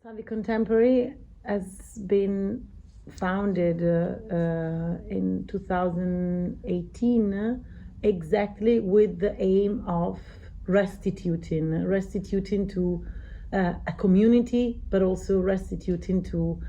Savi Contemporary has been founded in 2018 exactly with the aim of restituting to a community, but also restituting to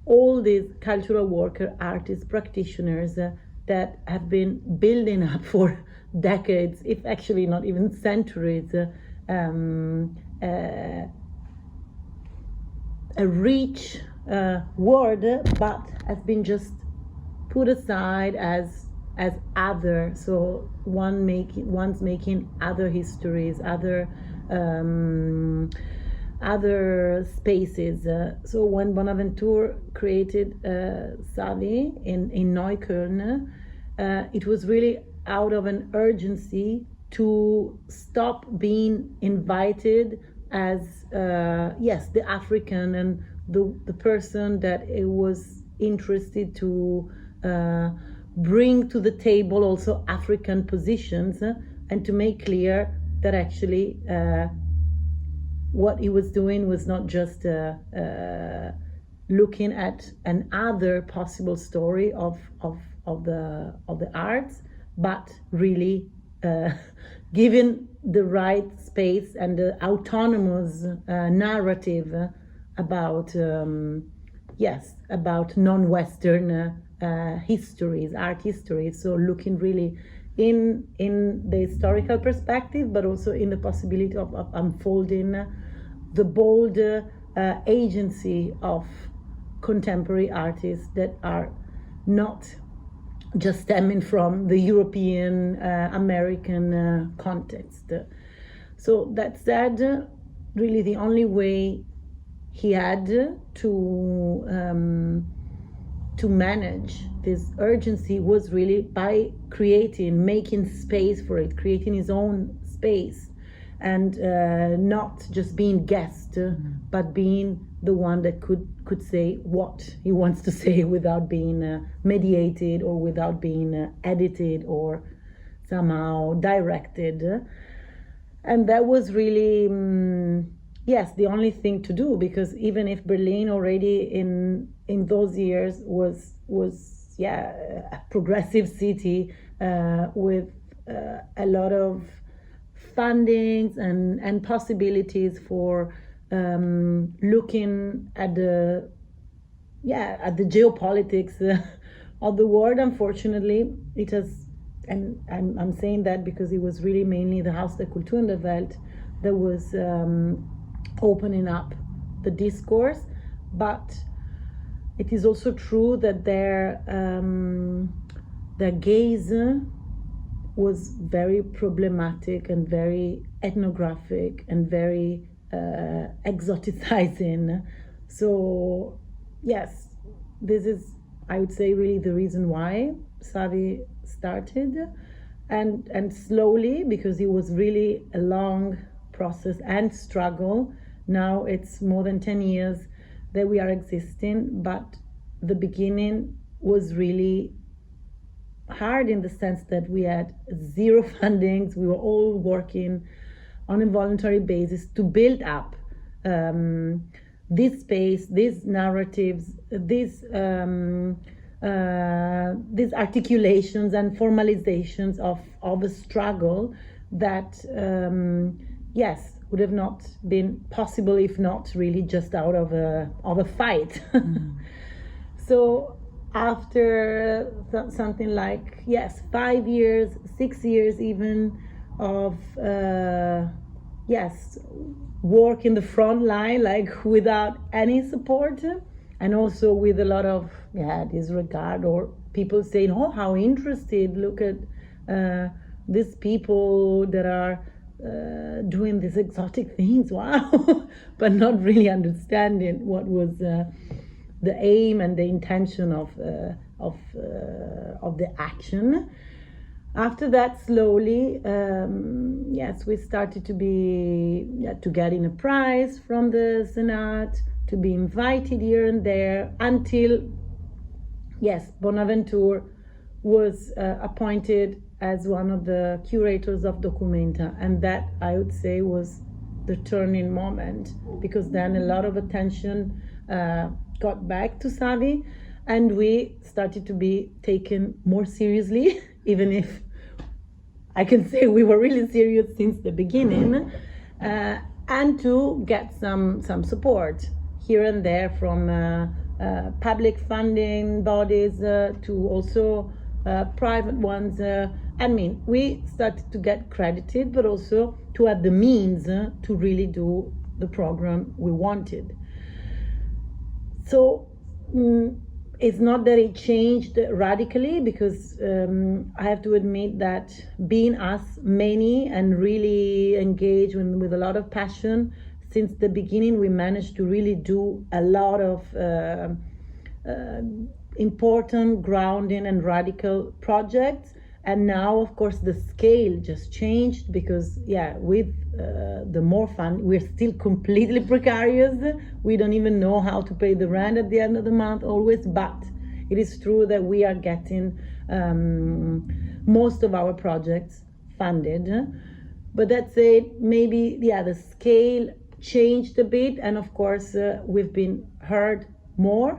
all these cultural worker, artists, practitioners that have been building up for decades, if actually not even centuries, a rich word, but has been just put aside as other. So one's making other histories, other spaces. So when Bonaventure created Savi in Neukölln, it was really out of an urgency to stop being invited as the African and the person that it was interested to bring to the table also African positions, and to make clear that actually what he was doing was not just looking at another possible story of the arts, but really given the right space and the autonomous narrative about non-Western histories, art histories. So looking really in the historical perspective, but also in the possibility of unfolding the bold agency of contemporary artists that are not just stemming from the European, American context. So that said, really the only way he had to manage this urgency was really by making space for it, creating his own space, and not just being guest, but being the one that could say what he wants to say without being mediated or without being edited or somehow directed. And that was really the only thing to do, because even if Berlin already in those years was a progressive city with a lot of fundings and possibilities for looking at the geopolitics of the world, unfortunately it has, and I'm saying that because it was really mainly the Haus der Kultur in der Welt that was opening up the discourse, but it is also true that their gaze was very problematic and very ethnographic and very exoticizing. So yes, this is, I would say, really the reason why Savi started, and slowly, because it was really a long process and struggle. Now it's more than 10 years that we are existing, but the beginning was really hard in the sense that we had zero fundings. We were all working on a voluntary basis to build up this space, these narratives, these articulations and formalizations of a struggle that would have not been possible if not really just out of a fight. So after something like 5 years, 6 years even of work in the front line, like without any support, and also with a lot of disregard, or people saying, oh, how interested, look at these people that are doing these exotic things, wow. But not really understanding what was the aim and the intention of the action. After that, slowly, we started to getting a prize from the Senate, to be invited here and there, until Bonaventure was appointed as one of the curators of Documenta, and that, I would say, was the turning moment, because then a lot of attention got back to Savi, and we started to be taken more seriously, even if I can say we were really serious since the beginning, and to get some support here and there from public funding bodies to also private ones. I mean, we started to get credited, but also to have the means to really do the program we wanted. So it's not that it changed radically, because I have to admit that being us many and really engaged with a lot of passion, since the beginning we managed to really do a lot of important, grounding and radical projects. And now, of course, the scale just changed, because with the more fun, we're still completely precarious. We don't even know how to pay the rent at the end of the month always, but it is true that we are getting most of our projects funded. But that said, maybe the scale changed a bit, and of course we've been heard more.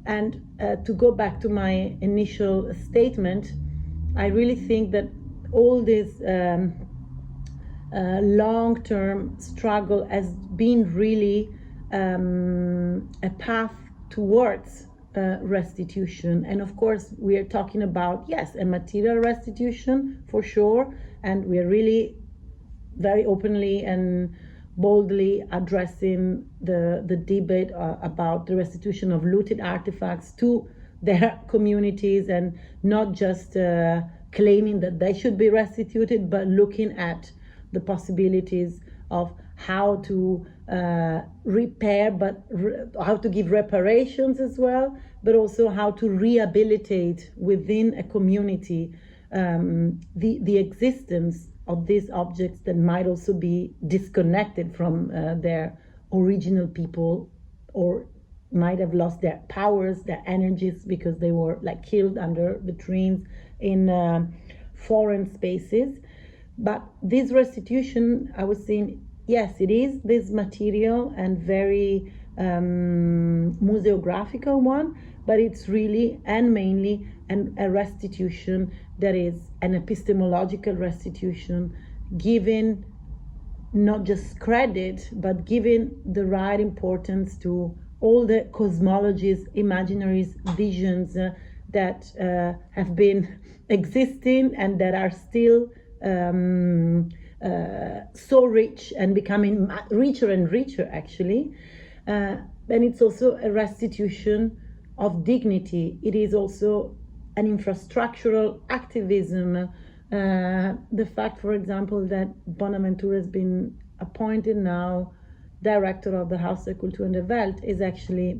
And to go back to my initial statement, I really think that all this long-term struggle has been really a path towards restitution. And of course, we are talking about, yes, a material restitution for sure, and we are really very openly and boldly addressing the debate about the restitution of looted artifacts to their communities, and not just claiming that they should be restituted, but looking at the possibilities of how to repair, but how to give reparations as well, but also how to rehabilitate within a community the existence of these objects that might also be disconnected from their original people, or might have lost their powers, their energies, because they were like killed under the trees in foreign spaces. But this restitution, I was saying, yes, it is this material and very museographical one, but it's really and mainly a restitution that is an epistemological restitution, giving not just credit, but giving the right importance to all the cosmologies, imaginaries, visions that have been existing and that are still so rich and becoming richer and richer, actually. And it's also a restitution of dignity. It is also an infrastructural activism. The fact, for example, that Bonaventura has been appointed now director of the Haus der Kultur in der Welt is actually,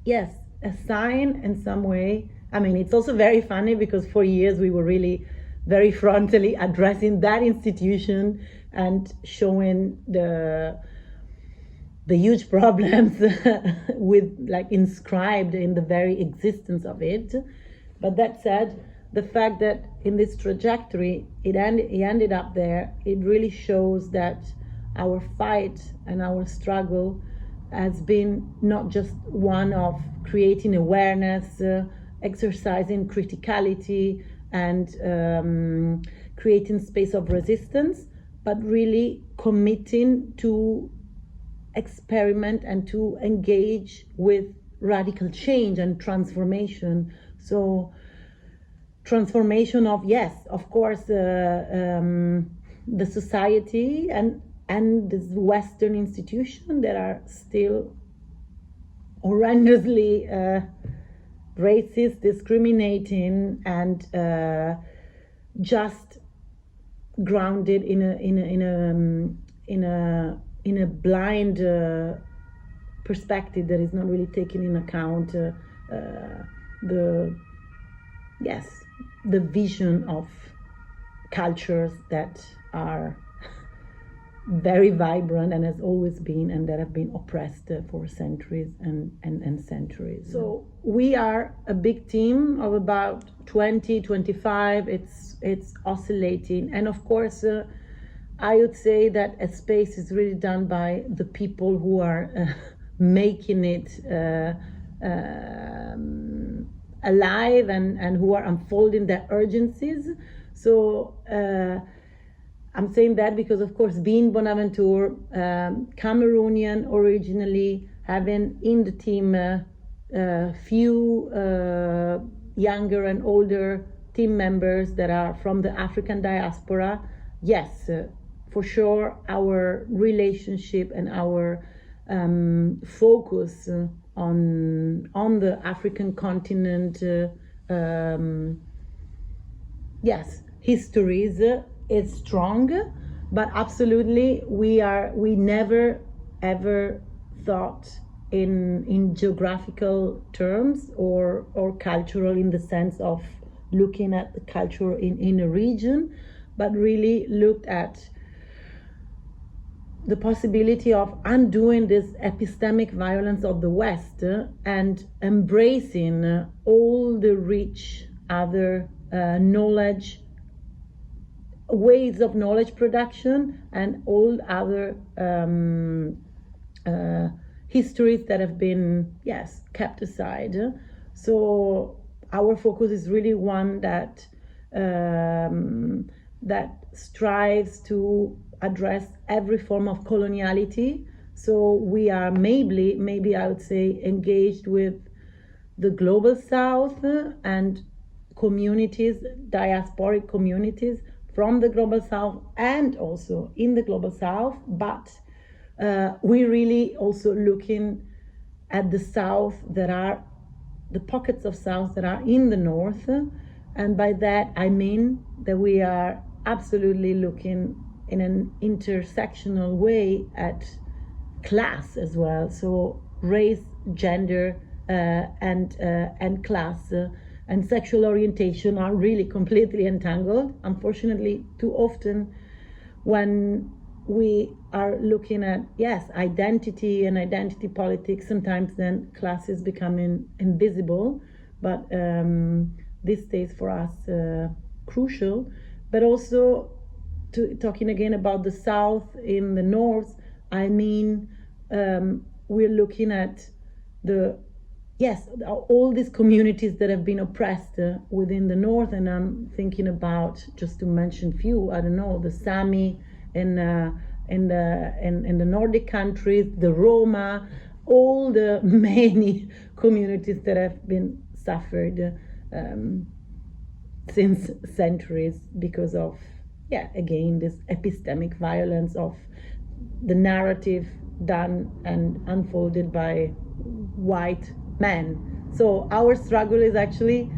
yes, a sign in some way. I mean, it's also very funny, because for years we were really very frontally addressing that institution and showing the huge problems with, like, inscribed in the very existence of it. But that said, the fact that in this trajectory he ended up there, it really shows that our fight and our struggle has been not just one of creating awareness, exercising criticality, and creating space of resistance, but really committing to experiment and to engage with radical change and transformation. So transformation of, yes, of course, the society and this Western institution that are still horrendously racist, discriminating, and just grounded in a blind perspective that is not really taking in account the vision of cultures that are very vibrant and has always been, and that have been oppressed for centuries and centuries. So we are a big team of about 20, 25. It's oscillating, and of course I would say that a space is really done by the people who are making it alive and who are unfolding their urgencies. So I'm saying that because, of course, being Bonaventure, Cameroonian originally, having in the team few younger and older team members that are from the African diaspora, yes, for sure, our relationship and our focus on the African continent, yes, histories is strong, but absolutely we never ever thought in geographical terms or cultural in the sense of looking at the culture in a region, but really looked at the possibility of undoing this epistemic violence of the West and embracing all the rich other knowledge, ways of knowledge production, and all other histories that have been, yes, kept aside. So our focus is really one that that strives to address every form of coloniality. So we are maybe I would say engaged with the global South and communities, diasporic communities from the global South and also in the global South, but we're really also looking at the South that are the pockets of South that are in the North, and by that I mean that we are absolutely looking in an intersectional way at class as well. So race, gender, and class and sexual orientation are really completely entangled. Unfortunately, too often when we are looking at, yes, identity and identity politics, sometimes then class is becoming invisible, but this stays for us crucial. But also, talking again about the South in the North, I mean, we're looking at all these communities that have been oppressed within the North, and I'm thinking about, just to mention few, I don't know, the Sami in the Nordic countries, the Roma, all the many communities that have been suffered since centuries because of, again, this epistemic violence of the narrative done and unfolded by white men. So our struggle is actually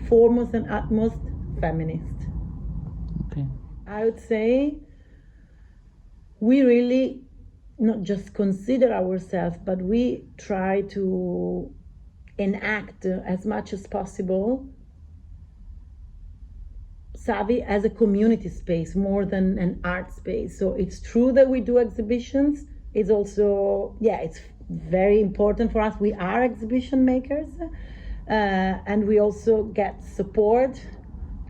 foremost and utmost feminist. Okay. I would say we really not just consider ourselves, but we try to enact as much as possible Savvy as a community space more than an art space. So it's true that we do exhibitions. It's also, it's very important for us. We are exhibition makers, and we also get support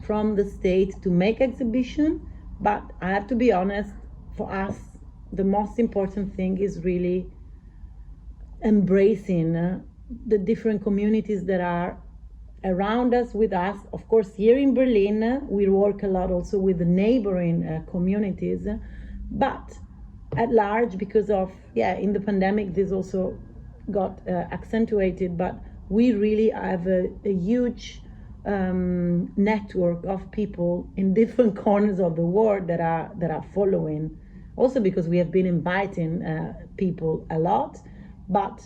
from the state to make exhibition. But I have to be honest, for us, the most important thing is really embracing the different communities that are around us, with us. Of course, here in Berlin, we work a lot also with the neighboring communities, but at large, because of, in the pandemic, this also got accentuated, but we really have a huge network of people in different corners of the world that are following. Also because we have been inviting people a lot, but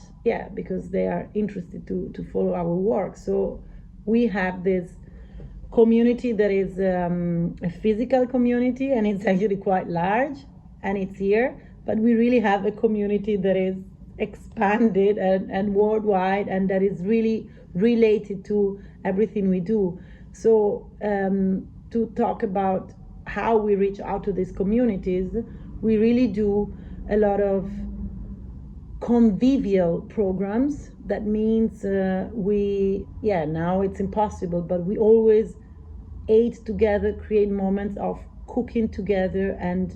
because they are interested to follow our work. So we have this community that is a physical community, and it's actually quite large, and it's here, but we really have a community that is expanded and worldwide, and that is really related to everything we do. So to talk about how we reach out to these communities, we really do a lot of convivial programs. That means now it's impossible, but we always aid together, create moments of cooking together and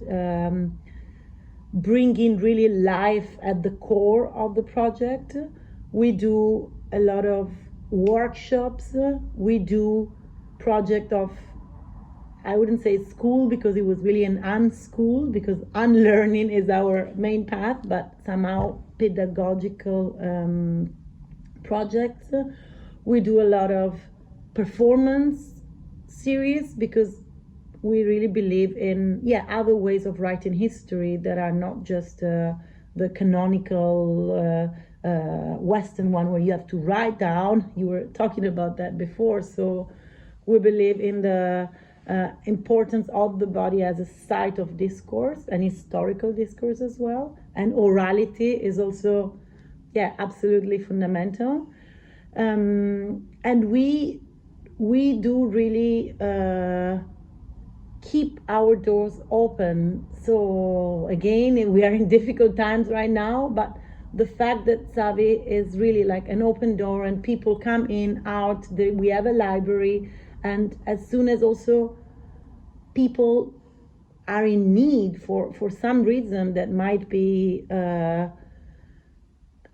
bringing really life at the core of the project. We do a lot of workshops. We do project of, I wouldn't say school because it was really an unschool, because unlearning is our main path, but somehow pedagogical projects. We do a lot of performance series because we really believe in other ways of writing history that are not just the canonical Western one where you have to write down. You were talking about that before. So we believe in the importance of the body as a site of discourse and historical discourse as well. And orality is also, absolutely fundamental. And we do really keep our doors open. So again, we are in difficult times right now, but the fact that Savi is really like an open door and people come in, out, we have a library, and as soon as also people are in need for some reason that might be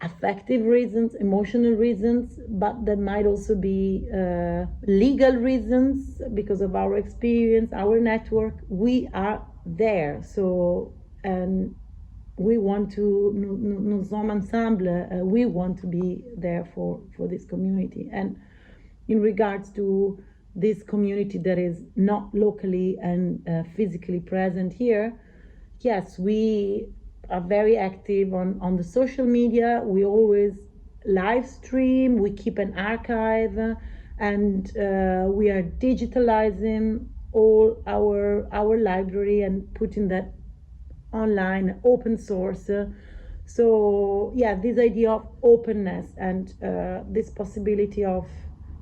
affective reasons, emotional reasons, but that might also be legal reasons because of our experience, our network, we are there. So, and we want to, nous sommes ensemble, we want to be there for this community. And in regards to this community that is not locally and physically present here, yes, we are very active on the social media. We always live stream, we keep an archive, and we are digitalizing all our library and putting that online, open source. So this idea of openness and this possibility of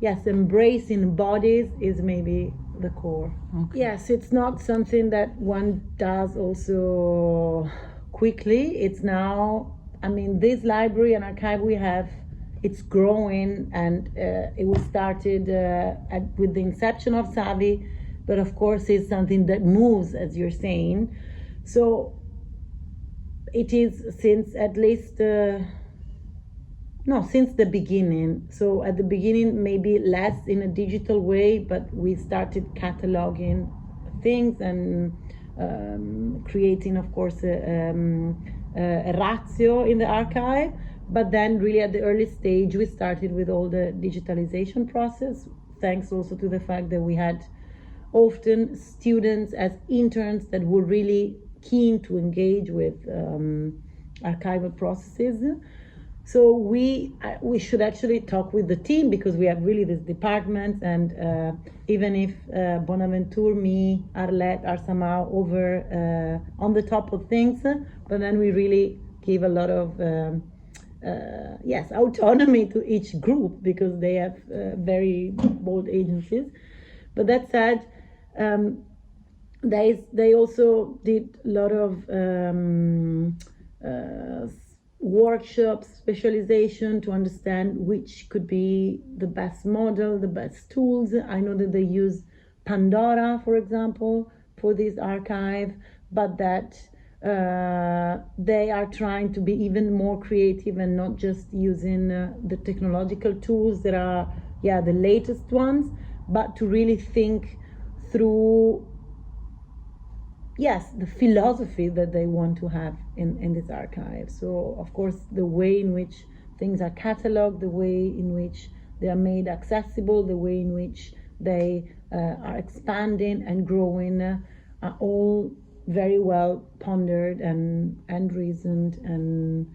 embracing bodies is maybe the core. Okay. Yes, it's not something that one does also quickly. It's now, I mean, this library and archive we have, it's growing, and it was started with the inception of Savi, but of course it's something that moves, as you're saying. So it is since at least since the beginning. So at the beginning, maybe less in a digital way, but we started cataloging things and creating, of course, a ratio in the archive. But then really at the early stage, we started with all the digitalization process, thanks also to the fact that we had often students as interns that were really keen to engage with archival processes. So we should actually talk with the team, because we have really this department, and even if Bonaventure, me, Arlette are somehow over on the top of things, but then we really give a lot of autonomy to each group, because they have very bold agencies. But that said, they also did a lot of workshops, specialization to understand which could be the best model, the best tools. I know that they use Pandora, for example, for this archive, but that they are trying to be even more creative and not just using the technological tools that are the latest ones, but to really think through the philosophy that they want to have in this archive. So of course the way in which things are cataloged, the way in which they are made accessible, the way in which they are expanding and growing are all very well pondered and reasoned, and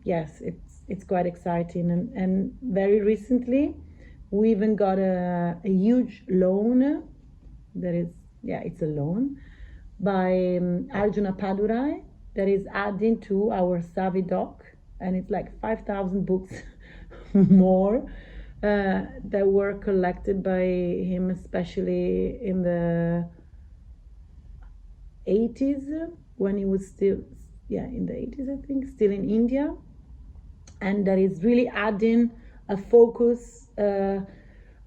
yes, it's quite exciting. And very recently we even got a huge loan, that is it's a loan by Arjuna Padurai, that is adding to our Savi doc, and it's like 5,000 books more that were collected by him, especially in the 80s, when he was still in the 80s, I think, still in India, and that is really adding a focus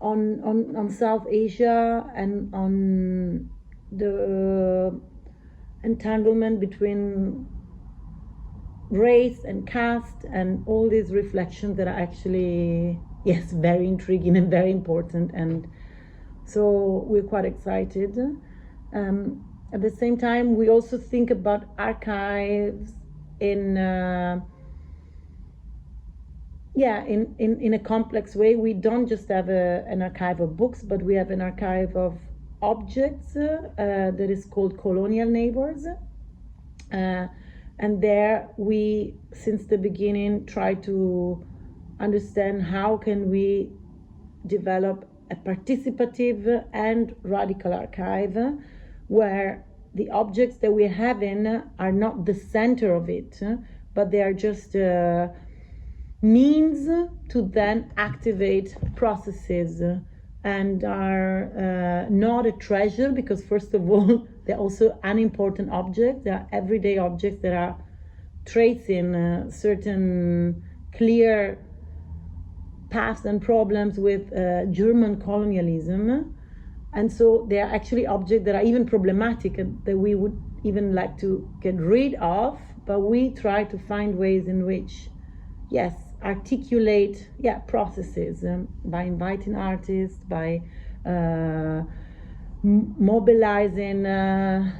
on South Asia and on the entanglement between race and caste and all these reflections that are actually, yes, very intriguing and very important. And so we're quite excited. At the same time, we also think about archives in a complex way. We don't just have an archive of books, but we have an archive of objects that is called colonial neighbors. And there we, since the beginning, try to understand how can we develop a participative and radical archive where the objects that we're having are not the center of it, but they are just means to then activate processes and are not a treasure, because first of all, they're also unimportant objects. They are everyday objects that are tracing certain clear past and problems with German colonialism. And so they are actually objects that are even problematic and that we would even like to get rid of, but we try to find ways in which, yes, articulate processes by inviting artists, by mobilizing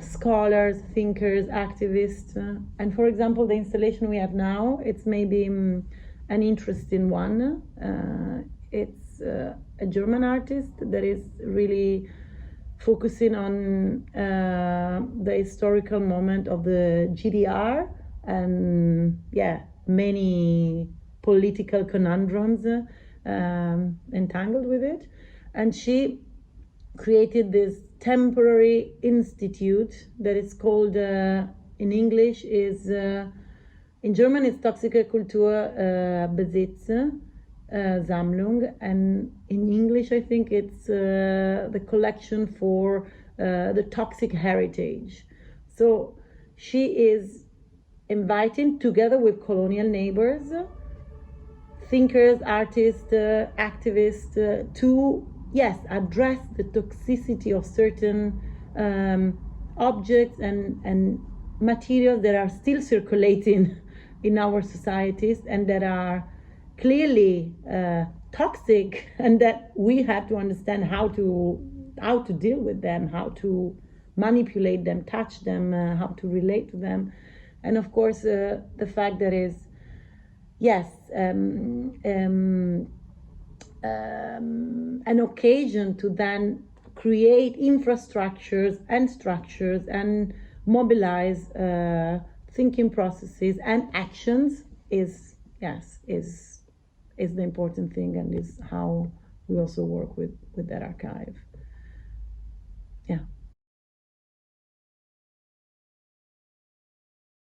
scholars, thinkers, activists. And for example, the installation we have now, it's maybe an interesting one. It's a German artist that is really focusing on the historical moment of the GDR and many political conundrums entangled with it. And she created this temporary institute that is called, in English is, in German it's Toxische Kulturbesitz, Sammlung, and in English I think it's the collection for the toxic heritage. So she is inviting, together with colonial neighbors, thinkers, artists, activists, to address the toxicity of certain objects and materials that are still circulating in our societies and that are clearly toxic, and that we have to understand how to deal with them, how to manipulate them, touch them, how to relate to them. And of course, the fact that is, an occasion to then create infrastructures and structures and mobilize thinking processes and actions is the important thing, and is how we also work with that archive. Yeah.